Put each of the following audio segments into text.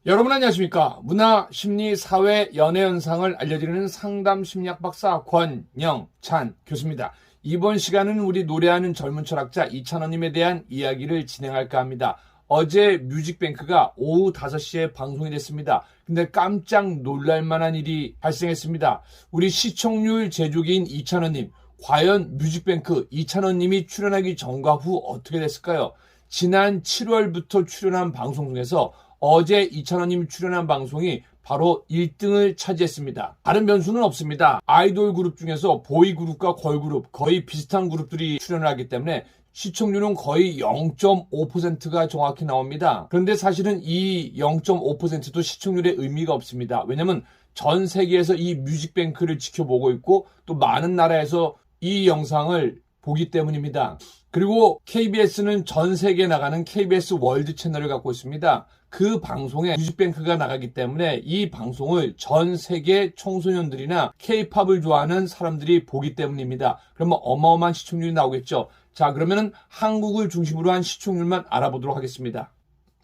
여러분 안녕하십니까? 문화, 심리, 사회, 연애 현상을 알려드리는 상담 심리학 박사 권영찬 교수입니다. 이번 시간은 우리 노래하는 젊은 철학자 이찬원님에 대한 이야기를 진행할까 합니다. 어제 뮤직뱅크가 오후 5시에 방송이 됐습니다. 근데 깜짝 놀랄만한 일이 발생했습니다. 우리 시청률 제조기인 이찬원님, 과연 뮤직뱅크 이찬원님이 출연하기 전과 후 어떻게 됐을까요? 지난 7월부터 출연한 방송 중에서 어제 이찬원님이 출연한 방송이 바로 1등을 차지했습니다. 다른 변수는 없습니다. 아이돌 그룹 중에서 보이그룹과 걸그룹 거의 비슷한 그룹들이 출연을 하기 때문에 시청률은 거의 0.5%가 정확히 나옵니다. 그런데 사실은 이 0.5%도 시청률에 의미가 없습니다. 왜냐하면 전 세계에서 이 뮤직뱅크를 지켜보고 있고 또 많은 나라에서 이 영상을 보기 때문입니다. 그리고 KBS는 전 세계에 나가는 KBS 월드 채널을 갖고 있습니다. 그 방송에 뮤직뱅크가 나가기 때문에 이 방송을 전 세계 청소년들이나 K-팝을 좋아하는 사람들이 보기 때문입니다. 그러면 어마어마한 시청률이 나오겠죠. 자, 그러면은 한국을 중심으로 한 시청률만 알아보도록 하겠습니다.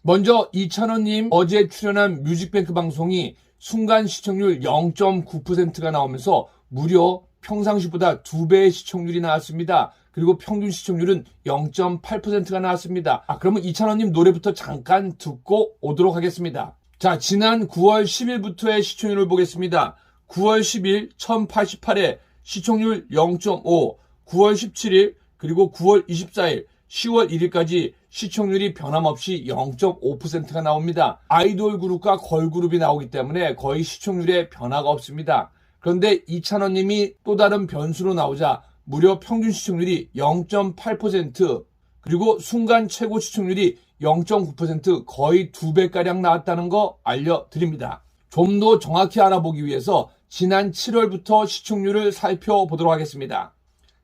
먼저 이찬원님 어제 출연한 뮤직뱅크 방송이 순간 시청률 0.9%가 나오면서 무려 평상시보다 2배의 시청률이 나왔습니다. 그리고 평균 시청률은 0.8%가 나왔습니다. 그러면 이찬원님 노래부터 잠깐 듣고 오도록 하겠습니다. 자, 지난 9월 10일부터의 시청률을 보겠습니다. 9월 10일 1088회 시청률 0.5, 9월 17일 그리고 9월 24일 10월 1일까지 시청률이 변함없이 0.5%가 나옵니다. 아이돌 그룹과 걸그룹이 나오기 때문에 거의 시청률에 변화가 없습니다. 그런데 이찬원님이 또 다른 변수로 나오자 무려 평균 시청률이 0.8% 그리고 순간 최고 시청률이 0.9% 거의 2배가량 나왔다는 거 알려드립니다. 좀 더 정확히 알아보기 위해서 지난 7월부터 시청률을 살펴보도록 하겠습니다.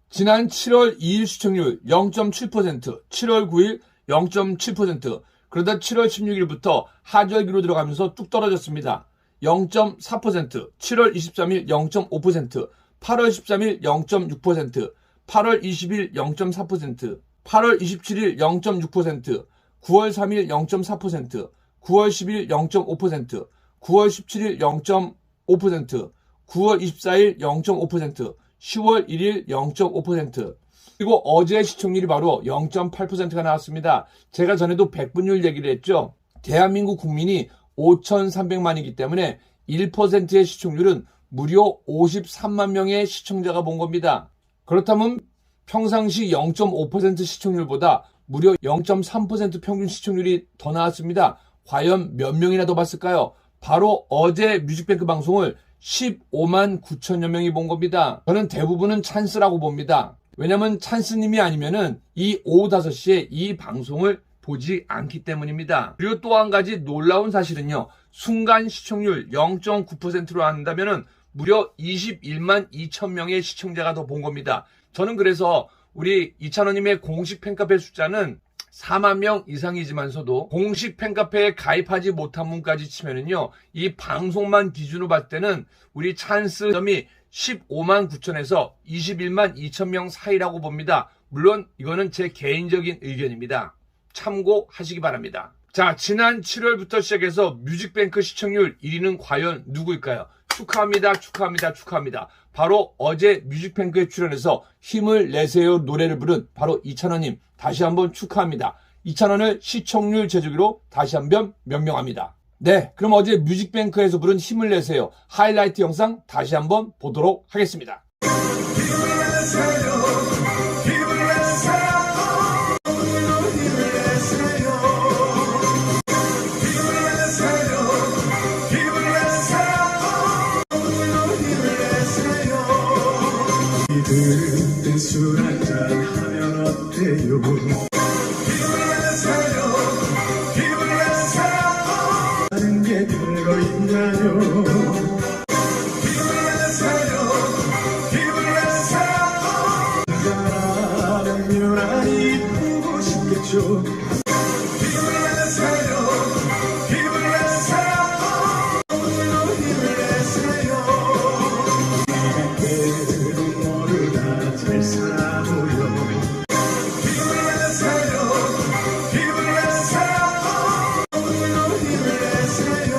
지난 7월 2일 시청률 0.7%, 7월 9일 0.7%, 그러다 7월 16일부터 하절기로 들어가면서 뚝 떨어졌습니다. 0.4%, 7월 23일 0.5%, 8월 13일 0.6%, 8월 20일 0.4%, 8월 27일 0.6%, 9월 3일 0.4%, 9월 10일 0.5%, 9월 17일 0.5%, 9월 24일 0.5%, 10월 1일 0.5%, 그리고 어제 시청률이 바로 0.8%가 나왔습니다. 제가 전에도 백분율 얘기를 했죠. 대한민국 국민이 5,300만이기 때문에 1%의 시청률은 무려 53만 명의 시청자가 본 겁니다. 그렇다면 평상시 0.5% 시청률보다 무려 0.3% 평균 시청률이 더 나왔습니다. 과연 몇 명이나 더 봤을까요? 바로 어제 뮤직뱅크 방송을 15만 9천여 명이 본 겁니다. 저는 대부분은 찬스라고 봅니다. 왜냐면 찬스님이 아니면은 이 오후 5시에 이 방송을 보지 않기 때문입니다. 그리고 또 한 가지 놀라운 사실은요. 순간 시청률 0.9%로 한다면은 무려 21만 2천 명의 시청자가 더 본 겁니다. 저는 그래서 우리 이찬원님의 공식 팬카페 숫자는 4만 명 이상이지만서도 공식 팬카페에 가입하지 못한 분까지 치면은요. 이 방송만 기준으로 봤을 때는 우리 찬스 점이 15만 9천에서 21만 2천 명 사이라고 봅니다. 물론 이거는 제 개인적인 의견입니다. 참고하시기 바랍니다. 자, 지난 7월부터 시작해서 뮤직뱅크 시청률 1위는 과연 누구일까요? 축하합니다. 축하합니다. 축하합니다. 바로 어제 뮤직뱅크에 출연해서 힘을 내세요 노래를 부른 바로 이찬원님 다시 한번 축하합니다. 이찬원을 시청률 제조기로 다시 한번 명명합니다. 네, 그럼 어제 뮤직뱅크에서 부른 힘을 내세요 하이라이트 영상 다시 한번 보도록 하겠습니다. 그때 술 한잔 하면 어때요? 힘을 내세요, 힘을 내세요. 하는 게 별거 있나요? 힘을 내세요, 힘을 내세요. 남자라면 유난히 보고 싶겠죠. 힘을 내세요, 힘을 내세요. 힘을 내세요. 잘 살아보려. 힘을 내세요, 힘을 내세요. 힘을 내세요.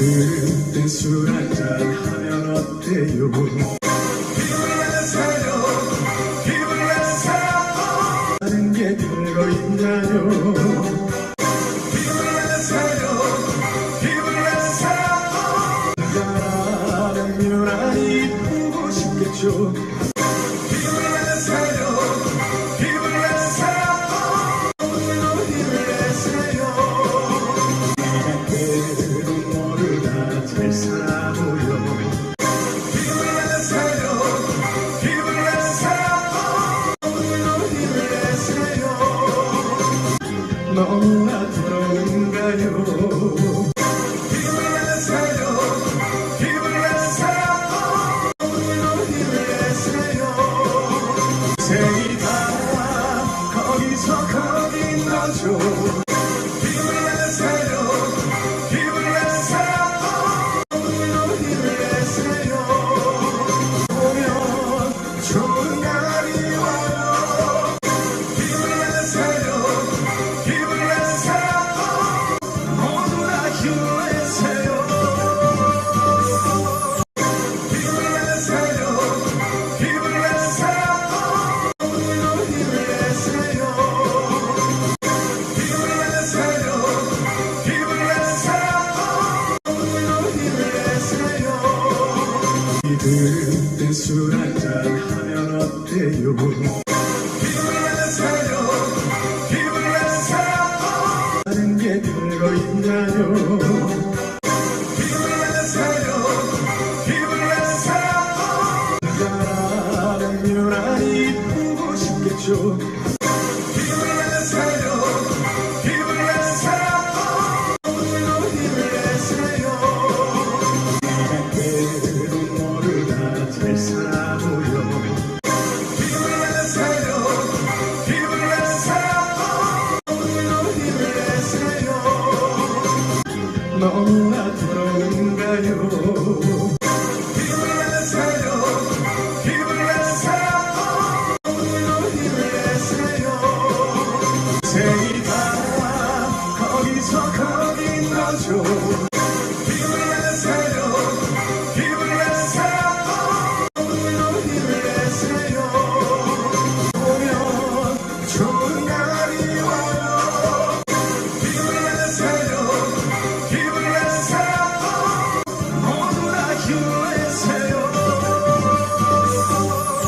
그때 술 한잔 하면 어때요? 기분 내세요, 기분 내세요. 하는 게 별거 있나요? 기분 내세요, 기분 내세요. 나라는 유난히 보고 싶겠죠. 기분 내세요, 기분 내세요. 기분 내세요. 때론 모르다 잘 살아보여. 기분 내세요, 기분 내세요. 기분 내세요. 너무나 부러운가요? 기분 내세요, 기분 내세요. 기분 내세요. 생이 다 거기서 거긴 거죠. 기분 내세요, 기분 내세요. 기분 내세요. 오면 좋은 날이 와요. 기분 내세요, 기분 내세요. 모두 다 힘내세요. 기분 내세요, 기분 내세요. 기분 내세요. 기분 내세요, 기분 내세요. 그때 술 한잔 하면 어때요? 기분 내세요, 기분 내세요. 하는 게 별거 있나요? 기분 내세요, 기분 내세요. 나라는 유난히 보고 싶겠죠. 기분 내세요, 기분 내세요. 기분 내세요. 때론 모르다 잘 살아보여. 기분 내세요, 기분 내세요. 기분 내세요. 너무나 부러운가요? 기분 내세요, 기분 내세요. 기분 내세요. 생이 다 거기서 거긴 거죠.